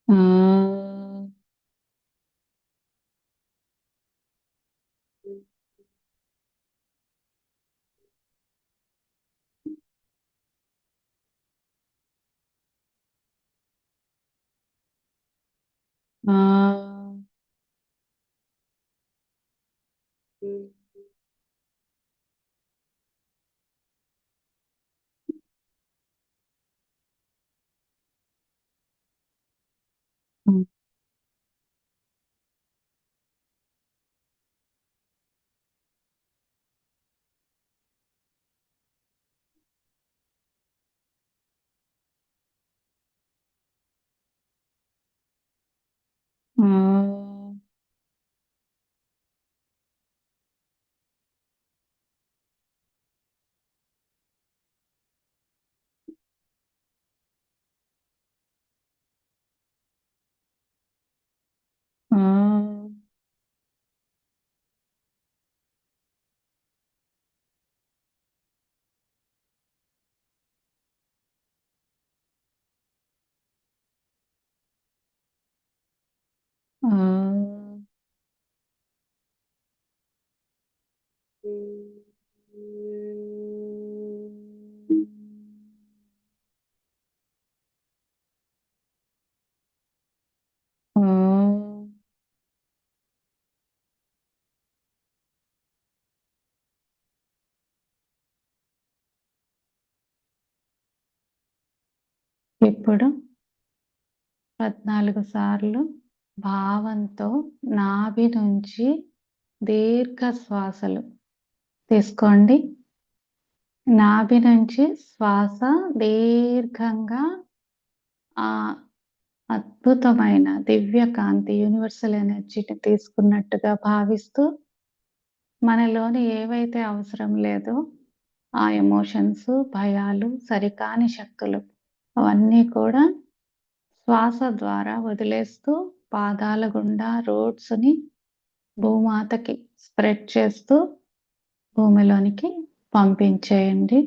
ఓం. ఆ! హ్మ్. హ్మ్. హ్మ్. హ్మ్. హ్మ్. ఇప్పుడు 14 సార్లు భావంతో నాభి నుంచి దీర్ఘ శ్వాసలు తీసుకోండి. నాభి నుంచి శ్వాస దీర్ఘంగా ఆ అద్భుతమైన దివ్య కాంతి యూనివర్సల్ ఎనర్జీని తీసుకున్నట్టుగా భావిస్తూ, మనలోని ఏవైతే అవసరం లేదో ఆ ఎమోషన్స్, భయాలు, సరికాని శక్తులు అవన్నీ కూడా శ్వాస ద్వారా వదిలేస్తూ పాదాల గుండా రూట్స్‌ని భూమాతకి స్ప్రెడ్ చేస్తూ భూమిలోనికి పంపించేయండి.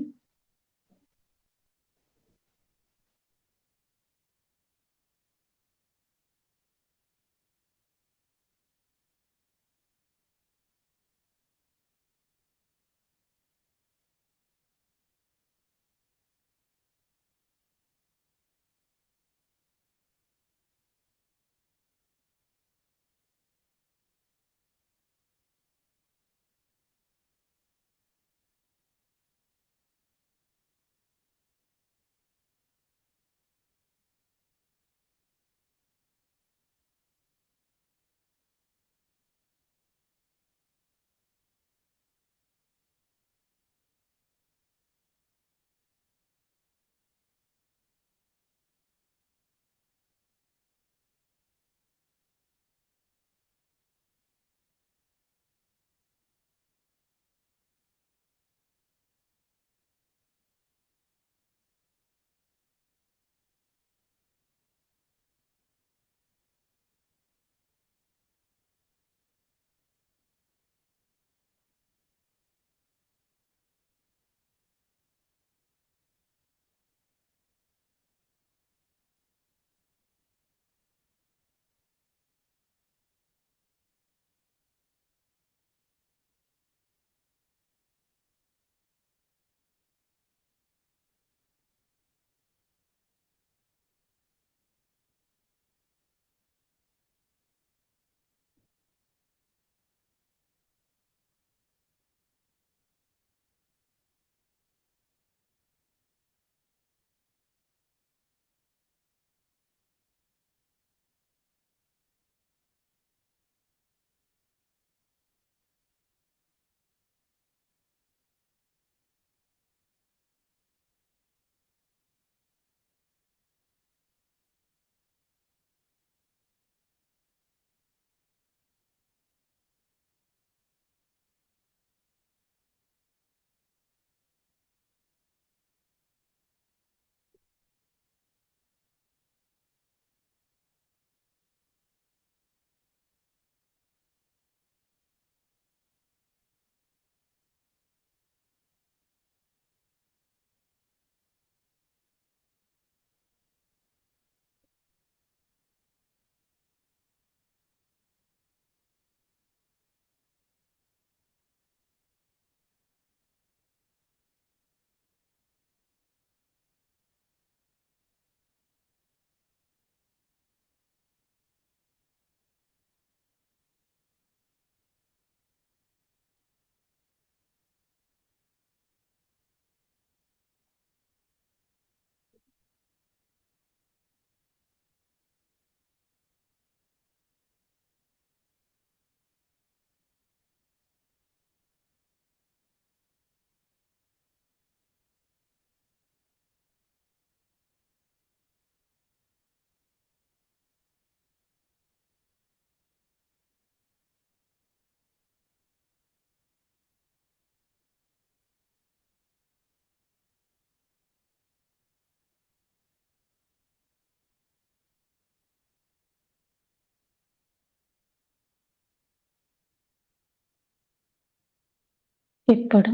ఇప్పుడు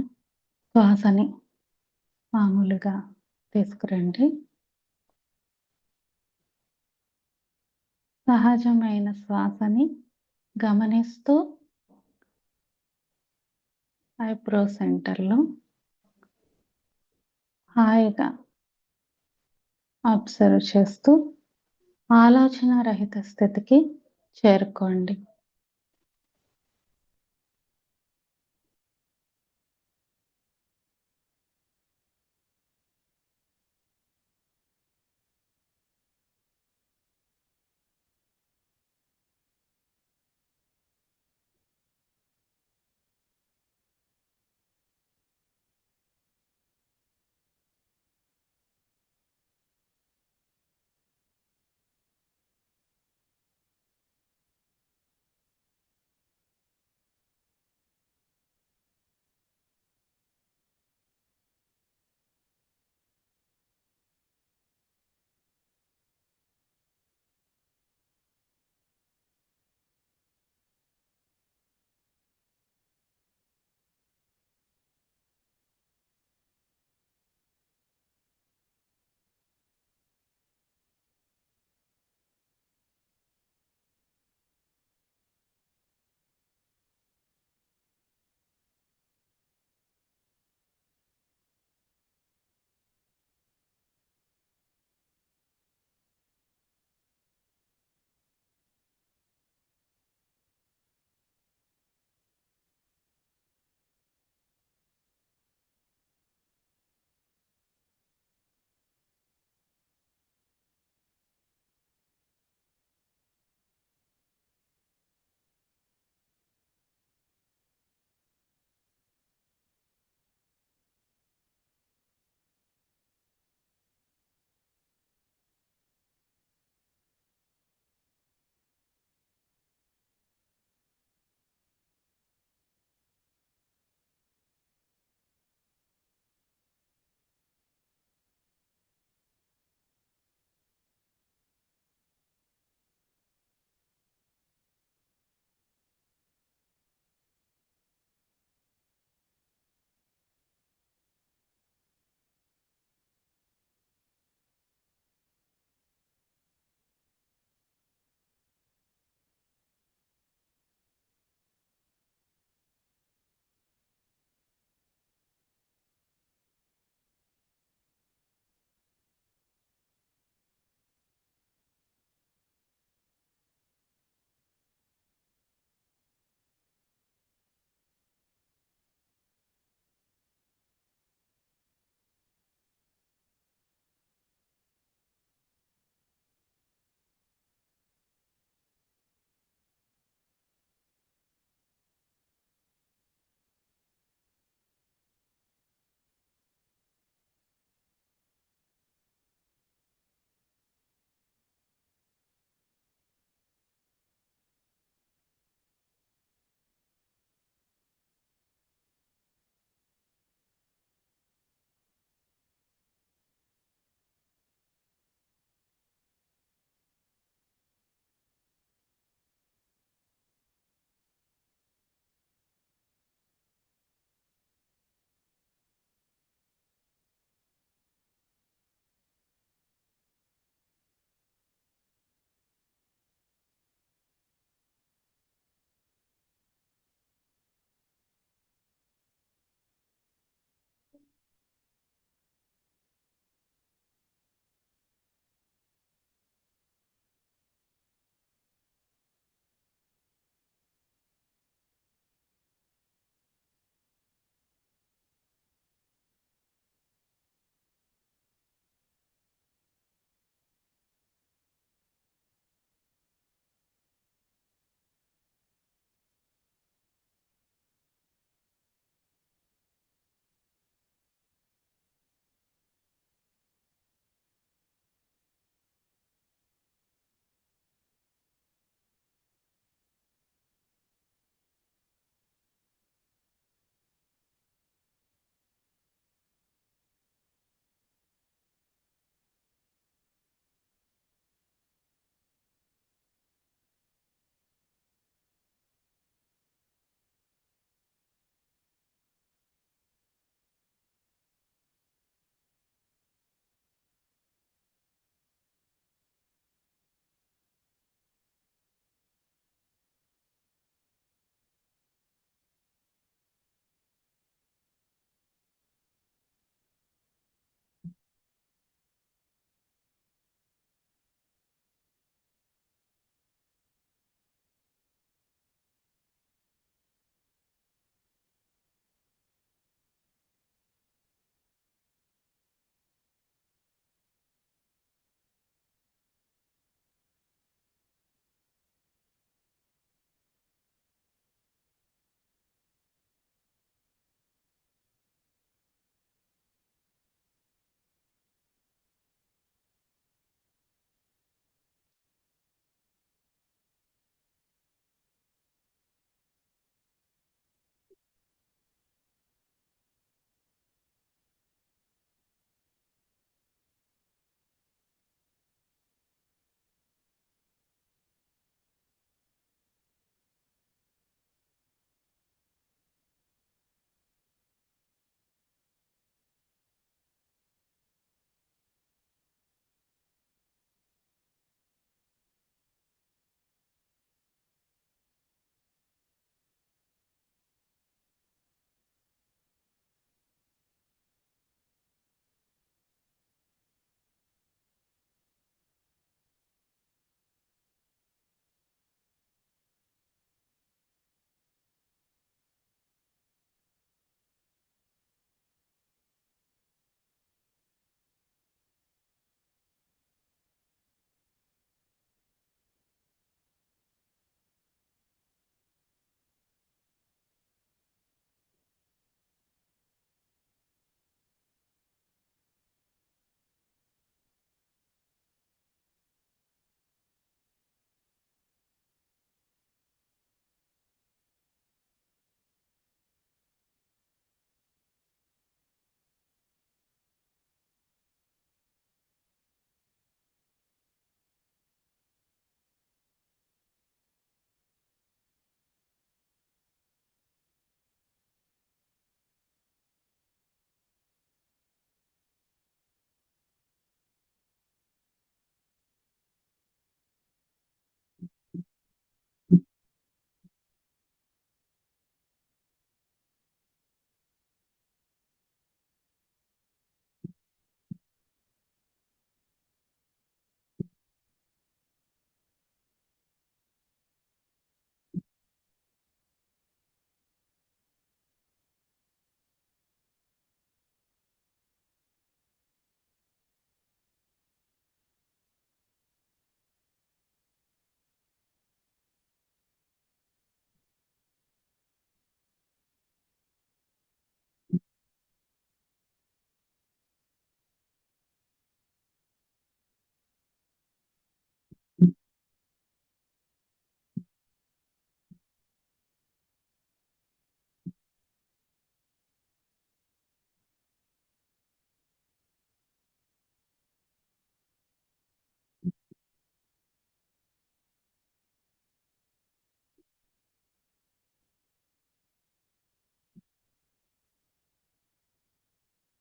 శ్వాసని మామూలుగా తీసుకురండి. సహజమైన శ్వాసని గమనిస్తూ ఐబ్రో సెంటర్‌లో హాయిగా అబ్జర్వ్ చేస్తూ ఆలోచన రహిత స్థితికి చేరుకోండి.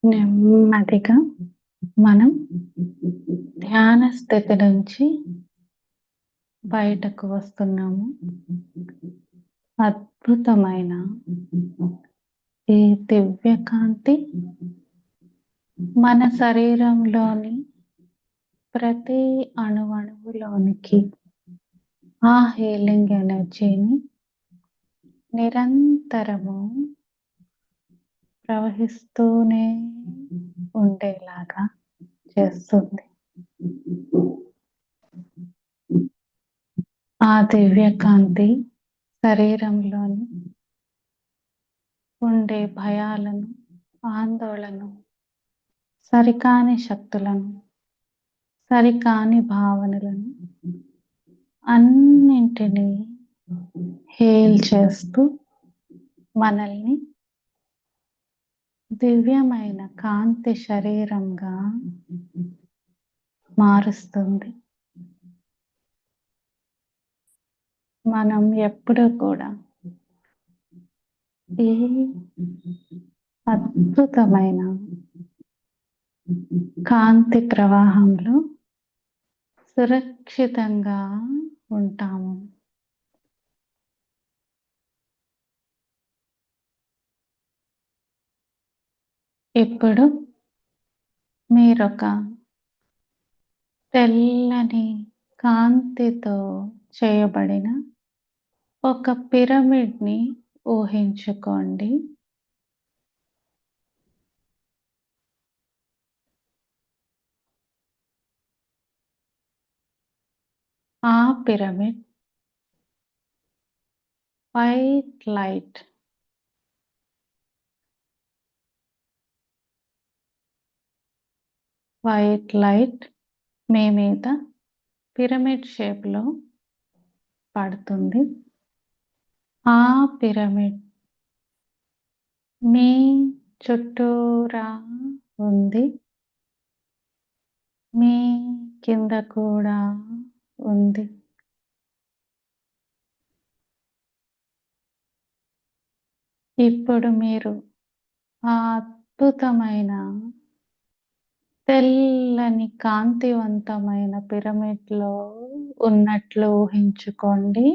నెమ్మదిగా మనం ధ్యాన స్థితి నుంచి బయటకు వస్తున్నాము. అద్భుతమైన ఈ దివ్యకాంతి మన శరీరంలోని ప్రతి అణువణువులోనికి ఆ హీలింగ్ ఎనర్జీని నిరంతరము ప్రవహిస్తూనే ఉండేలాగా చేస్తుంది. ఆ దివ్యకాంతి శరీరంలోని ఉండే భయాలను, ఆందోళన, సరికాని శక్తులను, సరికాని భావనలను అన్నింటినీ హీల్ చేస్తూ మనల్ని దివ్యమైన కాంతి శరీరంగా మారుస్తుంది. మనం ఎప్పుడూ కూడా ఈ అద్భుతమైన కాంతి ప్రవాహంలో సురక్షితంగా ఉంటాము. ఇప్పుడు మీరొక తెల్లని కాంతితో చేయబడిన ఒక పిరమిడ్‌ని ఊహించుకోండి. ఆ పిరమిడ్ వైట్ లైట్ మీ మీద పిరమిడ్ షేప్‌లో పడుతుంది. ఆ పిరమిడ్ మీ చుట్టూరా ఉంది. మీ కింద కూడా ఉంది. ఇప్పుడు మీరు ఆ అద్భుతమైన తెల్లని కాంతివంతమైన పిరమిడ్‌లో ఉన్నట్లు ఊహించుకోండి.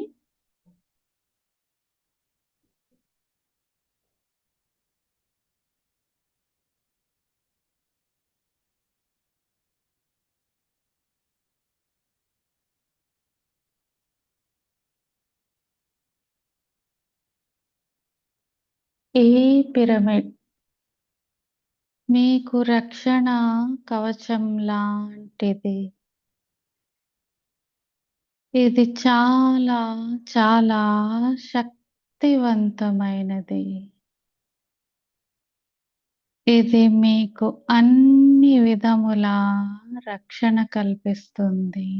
ఈ పిరమిడ్ మీకు రక్షణ కవచం లాంటిది. ఇది చాలా చాలా శక్తివంతమైనది. ఇది మీకు అన్ని విధముల రక్షణ కల్పిస్తుంది.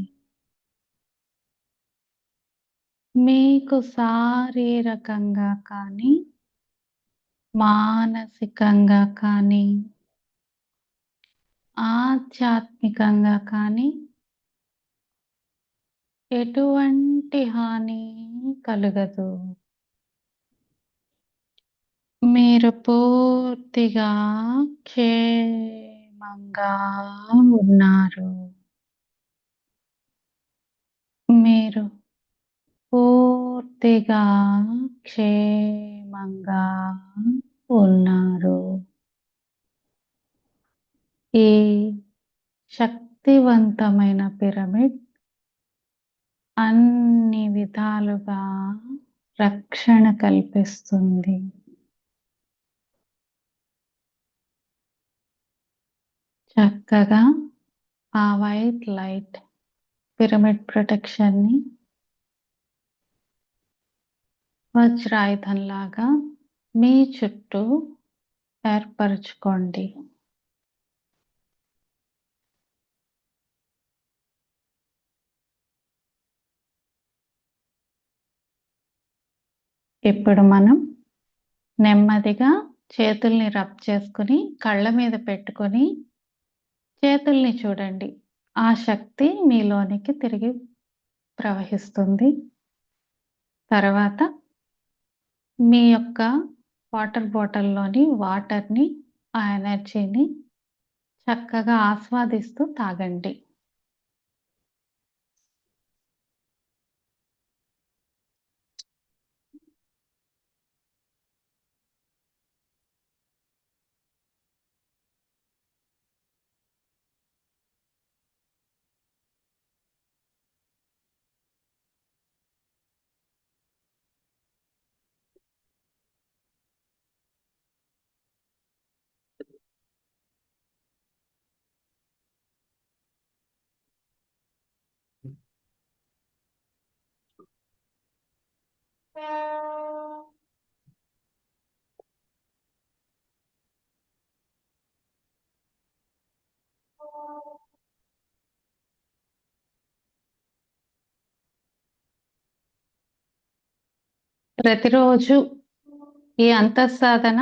మీకు శారీరకంగా కానీ, మానసికంగా కానీ, ఆధ్యాత్మికంగా కానీ ఎటువంటి హాని కలుగదు. మీరు పూర్తిగా క్షేమంగా ఉన్నారు. మీరు పూర్తిగా క్షేమంగా ఉన్నారు. ఈ శక్తివంతమైన పిరమిడ్ అన్ని విధాలుగా రక్షణ కల్పిస్తుంది. చక్కగా ఆ వైట్ లైట్ పిరమిడ్ ప్రొటెక్షన్‌ని వజ్రాయుధంలాగా మీ చుట్టూ ఏర్పరుచుకోండి. ఇప్పుడు మనం నెమ్మదిగా చేతుల్ని రబ్ చేసుకొని, కళ్ళ మీద పెట్టుకొని చేతుల్ని చూడండి. ఆ శక్తి మీలోనికి తిరిగి ప్రవహిస్తుంది. తర్వాత మీ యొక్క వాటర్ బాటిల్‌లోని వాటర్‌ని ఆ ఎనర్జీని చక్కగా ఆస్వాదిస్తూ తాగండి. ప్రతిరోజు ఈ అంతఃసాధన